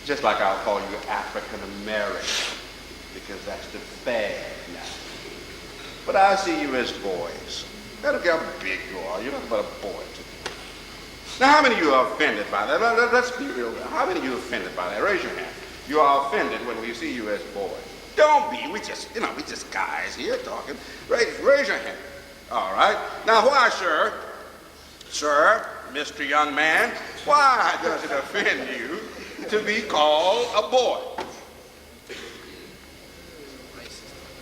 Just like I'll call you African American, because that's the fad now. But I see you as boys. I don't care how big you are. You're nothing but a boy to me. Now, how many of you are offended by that? Let's be real. How many of you are offended by that? Raise your hand. You are offended when we see you as boys. Don't be. We just guys here talking. Raise your hand. All right. Now, why, sir, Mr. Young Man, why does it offend you to be called a boy?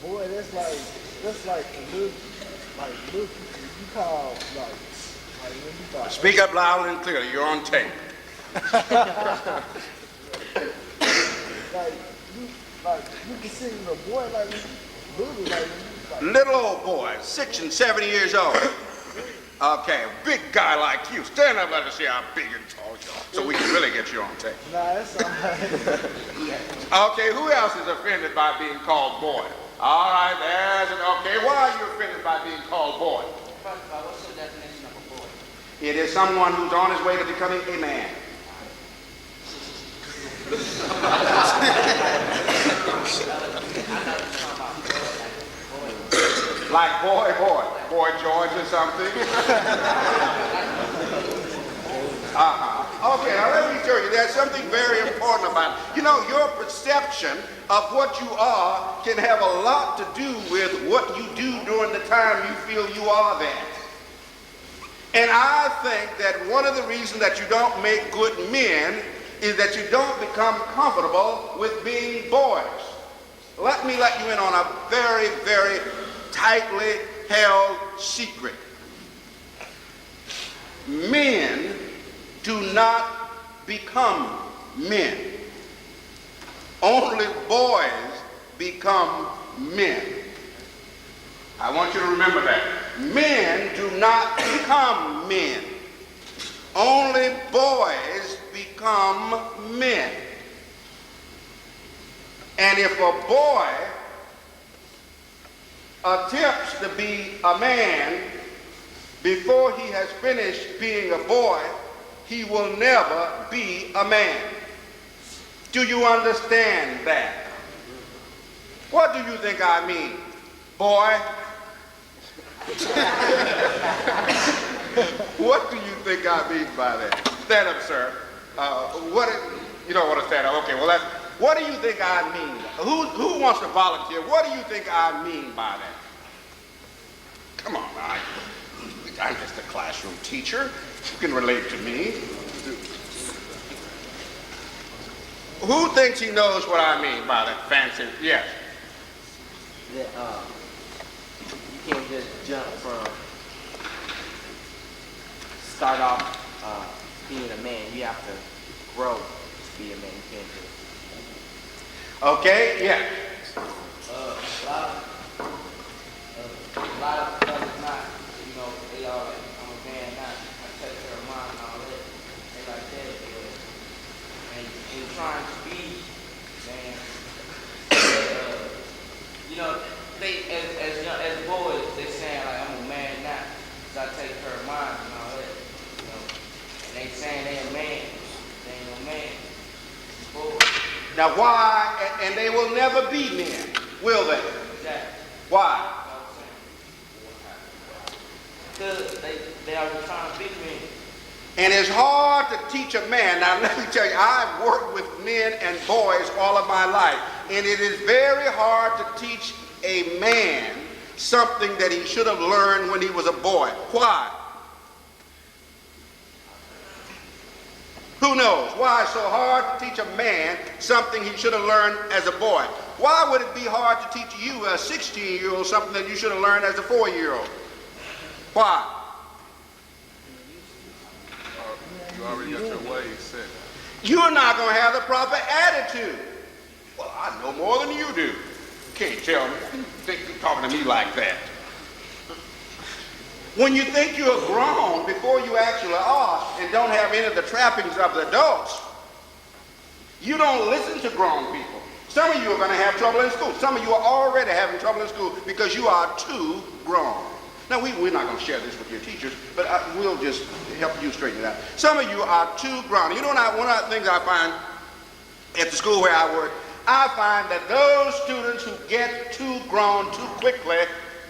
Boy, that's like a little you call like when you call. Speak up loud and clearly. You're on tape. You consider a boy like little old boy, 6 and 7 years old. Okay, a big guy like you. Stand up, let us see how big and tall you are, so we can really get you on tape. Nah, that's all right. Okay, who else is offended by being called boy? All right, there's it. Okay, why are you offended by being called boy? First of all, what's the definition of a boy? It is someone who's on his way to becoming a man. Like boy George or something. Okay, now let me tell you, there's something very important about it. You know, your perception of what you are can have a lot to do with what you do during the time you feel you are that. And I think that one of the reasons that you don't make good men is that you don't become comfortable with being boys. Let me let you in on a very, very tightly held secret. Men do not become men. Only boys become men. I want you to remember that. Men do not become men. Only boys become men. And if a boy attempts to be a man before he has finished being a boy, he will never be a man. Do you understand that? What do you think I mean, boy? What do you think I mean by that? Stand up, sir. You don't want to stand up. Okay, well, what do you think I mean? Who wants to volunteer? What do you think I mean by that? Come on, I'm just a classroom teacher. You can relate to me. Who thinks he knows what I mean by that fancy? Yes. That you can't just jump from start off being a man. You have to grow to be a man. You can't just. Okay. Yeah. A lot of brothers not, they all like, I'm a man now. I take care of mine and all that. They like that. And trying to be, man, they as boys, they saying like, I'm a man now, because I take care of mine and all that. And they saying they a man. They ain't no man. Boys. Now why, and they will never be men, will they? Exactly. Why? Because they are trying to be men. And it's hard to teach a man. Now let me tell you, I've worked with men and boys all of my life. And it is very hard to teach a man something that he should have learned when he was a boy. Why? Who knows? Why it's so hard to teach a man something he should have learned as a boy? Why would it be hard to teach you, a 16-year-old, something that you should have learned as a 4-year-old? Why? You already got your way set. You're not going to have the proper attitude. Well, I know more than you do. You can't tell me. Think you're talking to me like that. When you think you're grown before you actually are and don't have any of the trappings of the adults, you don't listen to grown people. Some of you are going to have trouble in school. Some of you are already having trouble in school because you are too grown. Now, we're not going to share this with your teachers, but we'll just help you straighten it out. Some of you are too grown. You know, one of the things I find the school where I work, I find that those students who get too grown too quickly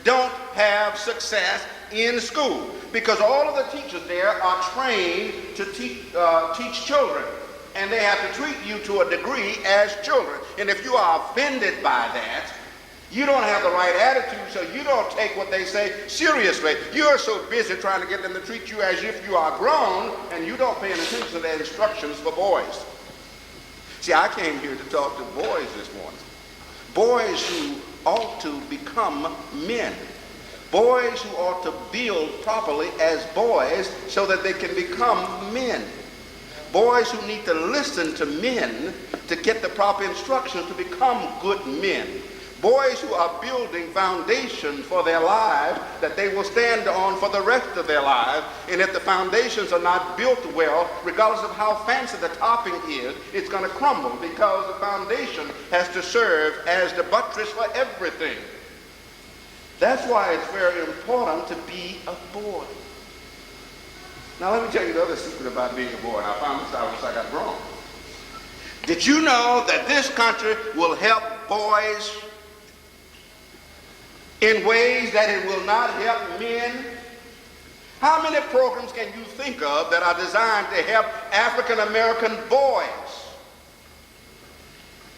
don't have success in school, because all of the teachers there are trained to teach children, and they have to treat you to a degree as children. And if you are offended by that, you don't have the right attitude, so you don't take what they say seriously. You're so busy trying to get them to treat you as if you are grown, and you don't pay any attention to their instructions for boys. See, I came here to talk to boys this morning. Boys who ought to become men. Boys who ought to build properly as boys so that they can become men. Boys who need to listen to men to get the proper instruction to become good men. Boys who are building foundations for their lives that they will stand on for the rest of their lives. And if the foundations are not built well, regardless of how fancy the topping is, it's going to crumble, because the foundation has to serve as the buttress for everything. That's why it's very important to be a boy. Now let me tell you the other secret about being a boy. I found this out once I got grown. Did you know that this country will help boys in ways that it will not help men? How many programs can you think of that are designed to help African American boys?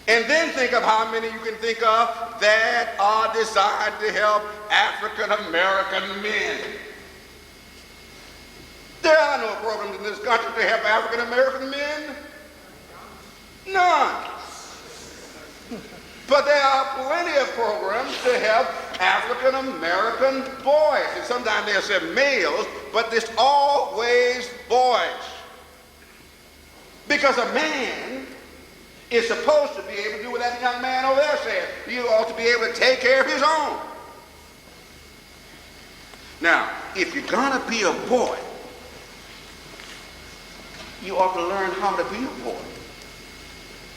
And then think of how many you can think of that are designed to help African American men. There are no programs in this country to help African American men. None. But there are plenty of programs to help African American boys. And sometimes they'll say males, but it's always boys. Because a man is supposed to be able to do what that young man over there said. You ought to be able to take care of his own. Now, if you're going to be a boy, you ought to learn how to be a boy.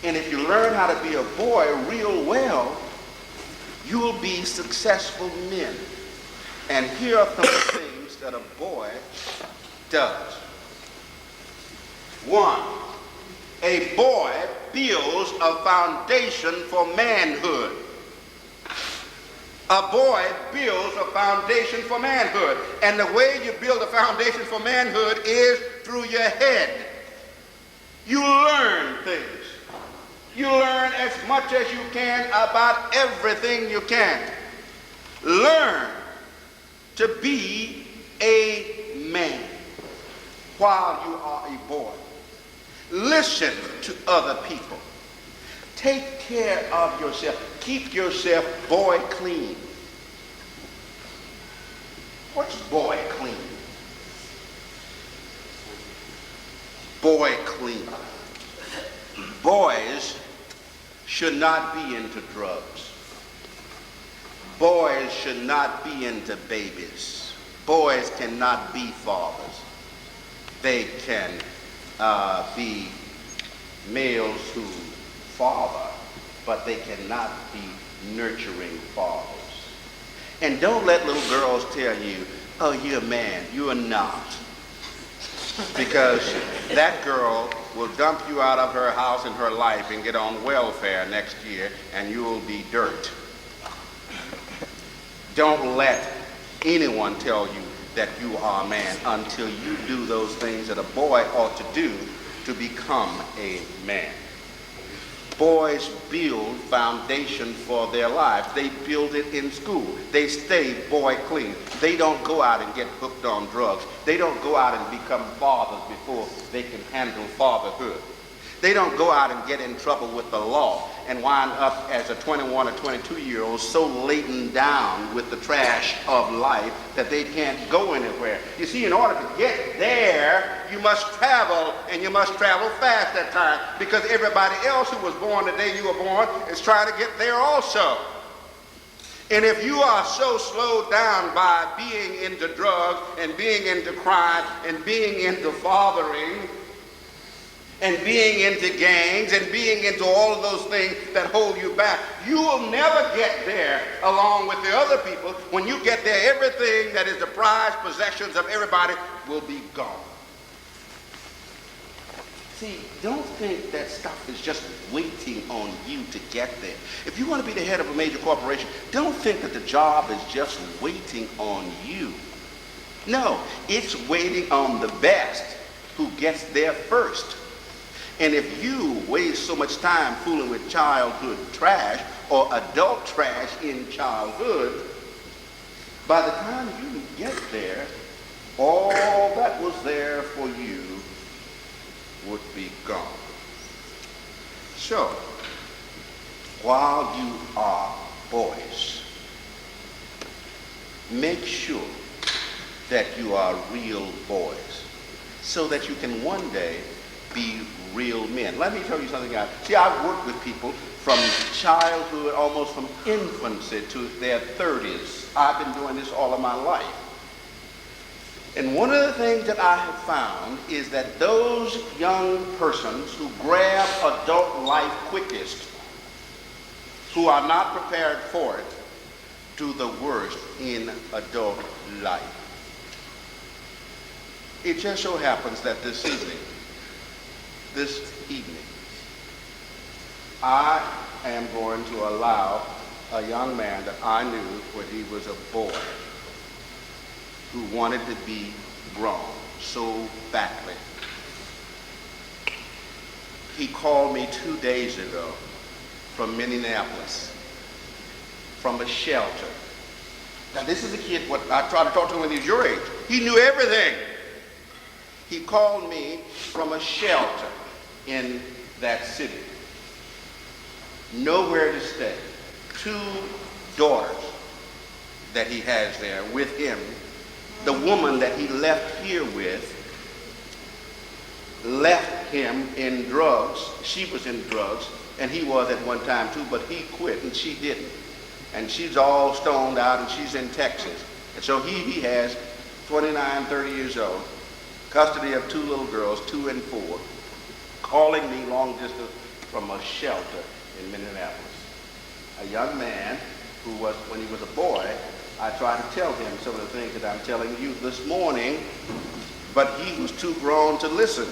And if you learn how to be a boy real well, you'll be successful men. And here are some things that a boy does. One, a boy builds a foundation for manhood. A boy builds a foundation for manhood. And the way you build a foundation for manhood is through your head. You learn things. You learn as much as you can about everything you can. Learn to be a man while you are a boy. Listen to other people. Take care of yourself. Keep yourself boy clean. What's boy clean? Boy clean. Boys should not be into drugs. Boys should not be into babies. Boys cannot be fathers. They can be males who father, but they cannot be nurturing fathers. And don't let little girls tell you, oh, you're a man. You are not. Because that girl will dump you out of her house and her life and get on welfare next year, and you will be dirt. Don't let anyone tell you that you are a man until you do those things that a boy ought to do to become a man. Boys build foundation for their lives. They build it in school. They stay boy clean. They don't go out and get hooked on drugs. They don't go out and become fathers before they can handle fatherhood. They don't go out and get in trouble with the law and wind up as a 21 or 22-year-old so laden down with the trash of life that they can't go anywhere. You see, in order to get there, you must travel, and you must travel fast at times, because everybody else who was born the day you were born is trying to get there also. And if you are so slowed down by being into drugs and being into crime and being into fathering and being into gangs and being into all of those things that hold you back, you will never get there along with the other people. When you get there, everything that is the prized possessions of everybody will be gone. See, don't think that stuff is just waiting on you to get there. If you want to be the head of a major corporation, don't think that the job is just waiting on you. No, it's waiting on the best who gets there first. And if you waste so much time fooling with childhood trash or adult trash in childhood, by the time you get there, all that was there for you would be gone. So, while you are boys, make sure that you are real boys so that you can one day be real men. Let me tell you something else. See, I've worked with people from childhood, almost from infancy to their 30s. I've been doing this all of my life. And one of the things that I have found is that those young persons who grab adult life quickest, who are not prepared for it, do the worst in adult life. It just so happens that this evening, I am going to allow a young man that I knew when he was a boy who wanted to be grown so badly. He called me 2 days ago from Minneapolis, from a shelter. Now this is a kid, what I tried to talk to him when he was your age. He knew everything. He called me from a shelter in that city. Nowhere to stay. 2 daughters that he has there with him. The woman that he left here with left him in drugs. She was in drugs, and he was at one time too, but he quit and she didn't. And she's all stoned out, and she's in Texas. And so he has 29, 30 years old, custody of 2 little girls, 2 and 4, calling me long distance from a shelter in Minneapolis. A young man who was, when he was a boy, I tried to tell him some of the things that I'm telling you this morning, but he was too grown to listen.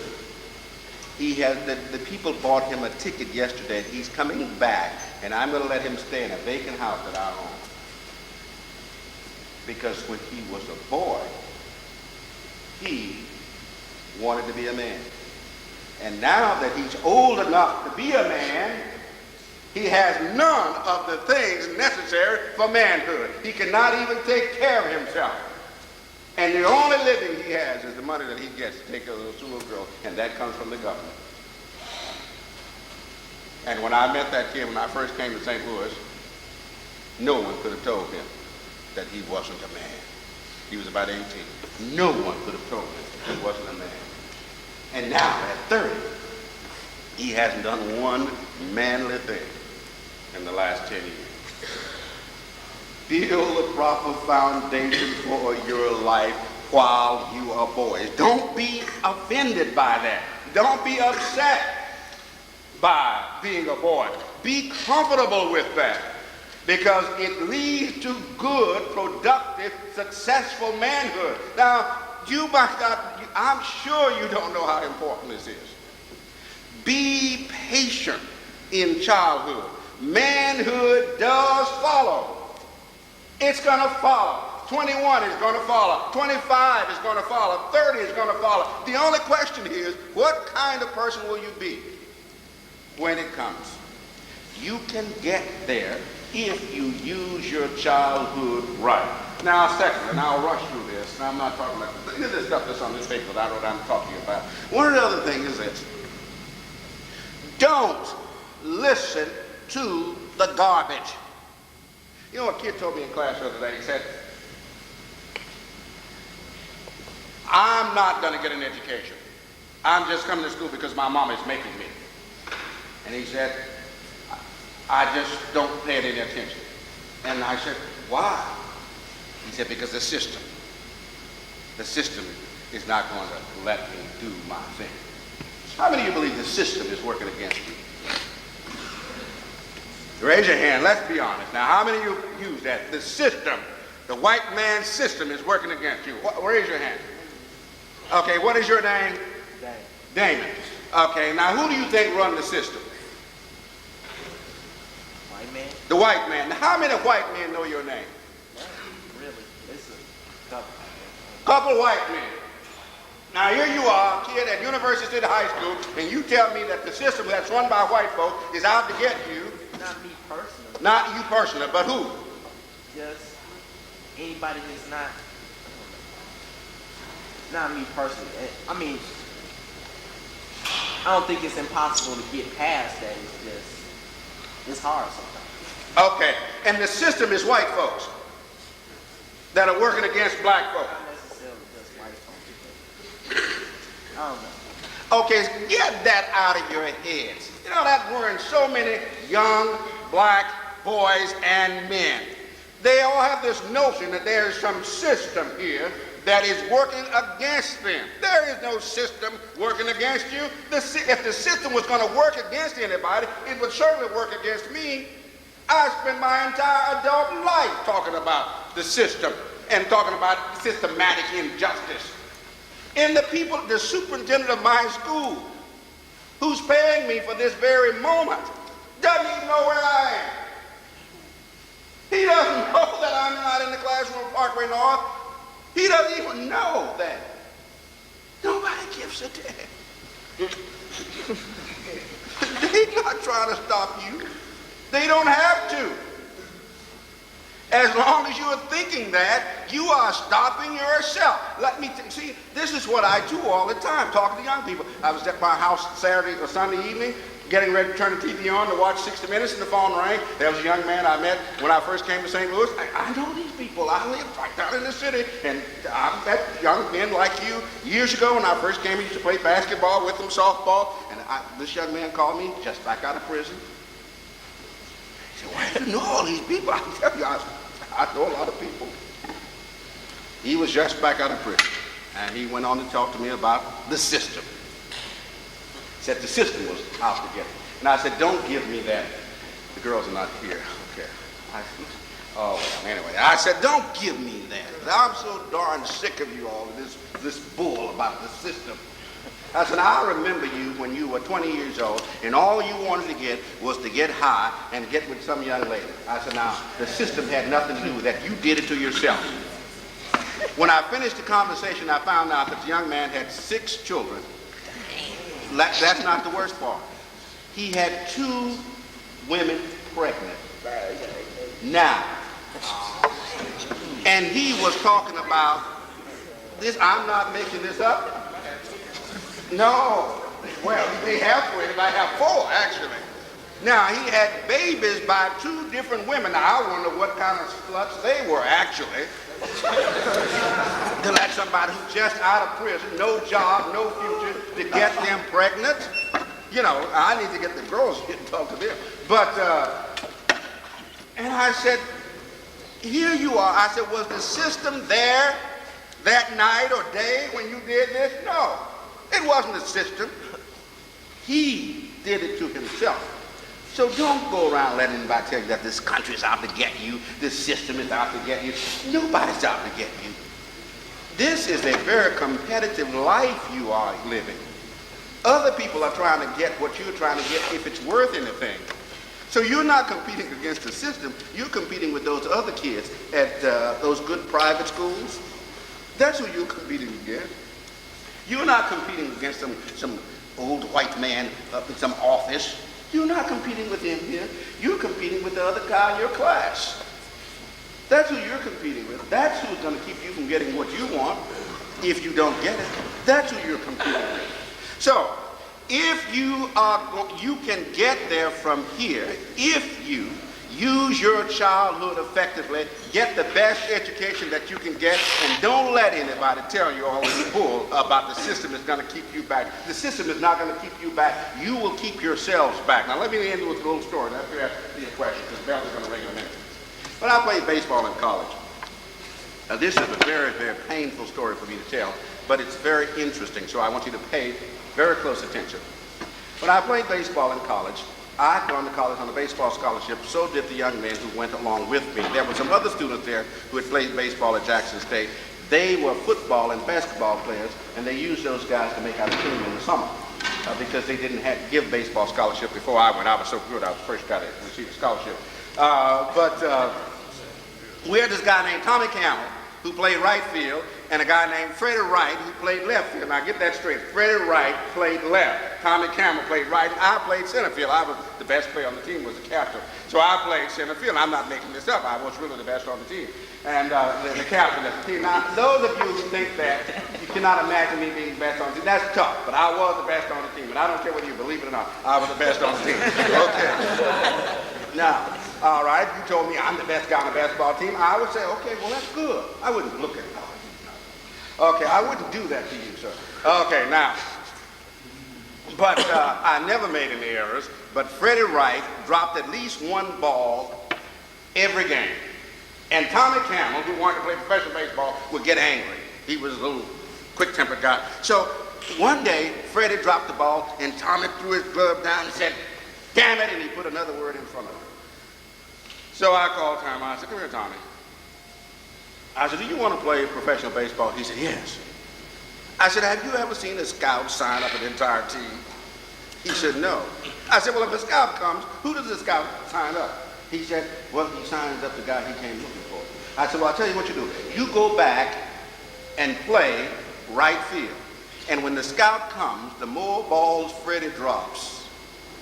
He had, the people bought him a ticket yesterday. He's coming back, and I'm going to let him stay in a vacant house that I own. Because when he was a boy, he wanted to be a man. And now that he's old enough to be a man, he has none of the things necessary for manhood. He cannot even take care of himself. And the only living he has is the money that he gets to take care of those 2 little girls, and that comes from the government. And when I met that kid when I first came to St. Louis, no one could have told him that he wasn't a man. He was about 18. No one could have told him he wasn't a man. And now at 30, he hasn't done one manly thing in the last 10 years. Build a proper foundation for your life while you are boys. Don't be offended by that. Don't be upset by being a boy. Be comfortable with that, because it leads to good, productive, successful manhood. Now, you might not, I'm sure you don't know how important this is. Be patient in childhood. Manhood does follow. It's going to follow. 21 is going to follow. 25 is going to follow. 30 is going to follow. The only question is, what kind of person will you be when it comes? You can get there if you use your childhood right. Now, secondly, and I'll rush through this, and I'm not talking about this stuff that's on this paper that I wrote I'm talking about. One of the other things is this. Don't listen to the garbage. You know, a kid told me in class the other day, he said, I'm not going to get an education. I'm just coming to school because my mom is making me. And he said, I just don't pay any attention. And I said, why? He said, because the system is not going to let me do my thing. How many of you believe the system is working against you? Raise your hand, let's be honest. Now, how many of you use that? The system, the white man's system is working against you. Raise your hand. Okay, what is your name? Damon. Damon. Okay, now who do you think run the system? White man? The white man. Now, how many white men know your name? Really? It's a couple. Couple white men. Now here you are, kid at University City High School, and you tell me that the system that's run by white folks is out to get you. Not me personally. Not you personally, but who? Just anybody that's not me personally. I mean, I don't think it's impossible to get past that. It's just, it's hard sometimes. Okay, and the system is white folks that are working against black folks. Not necessarily just white folks. I don't know. Okay, get that out of your heads. You know that we're in so many young black boys and men. They all have this notion that there is some system here that is working against them. There is no system working against you. If the system was going to work against anybody, it would certainly work against me. I spent my entire adult life talking about the system and talking about systematic injustice. And the superintendent of my school, who's paying me for this very moment, doesn't even know where I am. He doesn't know that I'm not in the classroom at Parkway North. He doesn't even know that. Nobody gives a damn. They're not trying to stop you. They don't have to. As long as you are thinking that, you are stopping yourself. Let me see, this is what I do all the time, talking to young people. I was at my house Saturday or Sunday evening, getting ready to turn the TV on to watch 60 Minutes, and the phone rang. There was a young man I met when I first came to St. Louis. I know these people. I live right down in the city, and I met young men like you years ago when I first came. I used to play basketball with them, softball, and this young man called me just back out of prison. He said, "Where do you know all these people?" I tell you, I know a lot of people. He was just back out of prison, and he went on to talk to me about the system. He said the system was out to get him. And I said, "Don't give me that. The girls are not here." Okay. Well, anyway, I said, "Don't give me that. I'm so darn sick of you all, this bull about the system." I said, "I remember you when you were 20 years old, and all you wanted to get was to get high and get with some young lady." I said, "Now, the system had nothing to do with that. You did it to yourself." When I finished the conversation, I found out that the young man had 6 children. That's not the worst part. He had 2 women pregnant. Now, and he was talking about this. I'm not making this up. No. Well, they have 3. I have 4, actually. Now, he had babies by 2 different women. Now, I wonder what kind of sluts they were, actually. To let somebody who's just out of prison, no job, no future, to get them pregnant. You know, I need to get the girls here and talk to them. But, and I said, "Here you are." I said, "Was the system there that night or day when you did this?" No. It wasn't the system. He did it to himself. So don't go around letting anybody tell you that this country is out to get you, this system is out to get you. Nobody's out to get you. This is a very competitive life you are living. Other people are trying to get what you're trying to get if it's worth anything. So you're not competing against the system. You're competing with those other kids at those good private schools. That's who you're competing against. You're not competing against some old white man up in some office. You're not competing with him here. You're competing with the other guy in your class. That's who you're competing with. That's who's going to keep you from getting what you want if you don't get it. That's who you're competing with. So, if you can get there from here if you use your childhood effectively, get the best education that you can get, and don't let anybody tell you all this bull about the system is going to keep you back. The system is not going to keep you back. You will keep yourselves back. Now let me end with a little story. That's your question, because bells are going to ring in a minute. When I played baseball in college, now this is a very, very painful story for me to tell, but it's very interesting, so I want you to pay very close attention. When I played baseball in college, I had gone to college on a baseball scholarship, so did the young men who went along with me. There were some other students there who had played baseball at Jackson State. They were football and basketball players, and they used those guys to make out a team in the summer. because they didn't give baseball scholarship before I went. I was so good, I was the first guy to receive a scholarship. We had this guy named Tommy Campbell who played right field, and a guy named Freddie Wright who played left field. Now get that straight. Freddie Wright played left. Tommy Campbell played right. I played center field. I was the best player on the team, was the captain. So I played center field. I'm not making this up. I was really the best on the team. And the captain of the team. Now, those of you who think that you cannot imagine me being the best on the team, that's tough. But I was the best on the team. And I don't care whether you believe it or not. I was the best on the team. Okay. Now, all right, you told me I'm the best guy on the basketball team. I would say, okay, well, that's good. I wouldn't look at it. Okay, I wouldn't do that to you, sir. Okay, now, but I never made any errors, but Freddie Wright dropped at least one ball every game. And Tommy Campbell, who wanted to play professional baseball, would get angry. He was a little quick-tempered guy. So one day, Freddie dropped the ball, and Tommy threw his glove down and said, damn it, and he put another word in front of it. So I called Tommy. I said, come here, Tommy. I said, do you want to play professional baseball? He said, yes. I said, have you ever seen a scout sign up an entire team? He said, no. I said, well, if a scout comes, who does the scout sign up? He said, well, he signs up the guy he came looking for. I said, well, I'll tell you what you do. You go back and play right field. And when the scout comes, the more balls Freddie drops,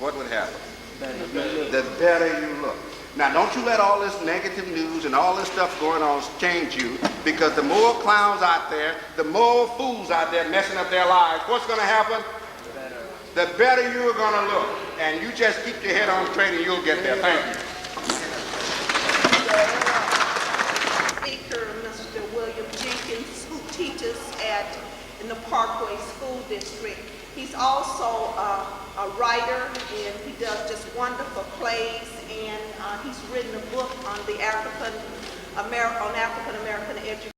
what would happen? The better you look. Now, don't you let all this negative news and all this stuff going on change you, because the more clowns out there, the more fools out there messing up their lives, what's going to happen? The better you're going to look. And you just keep your head on straight and you'll get there. Thank you. Speaker, Mr. William Jenkins, who teaches in the Parkway School District. He's also a writer, and he does just wonderful plays, and he's written a book on the African American education.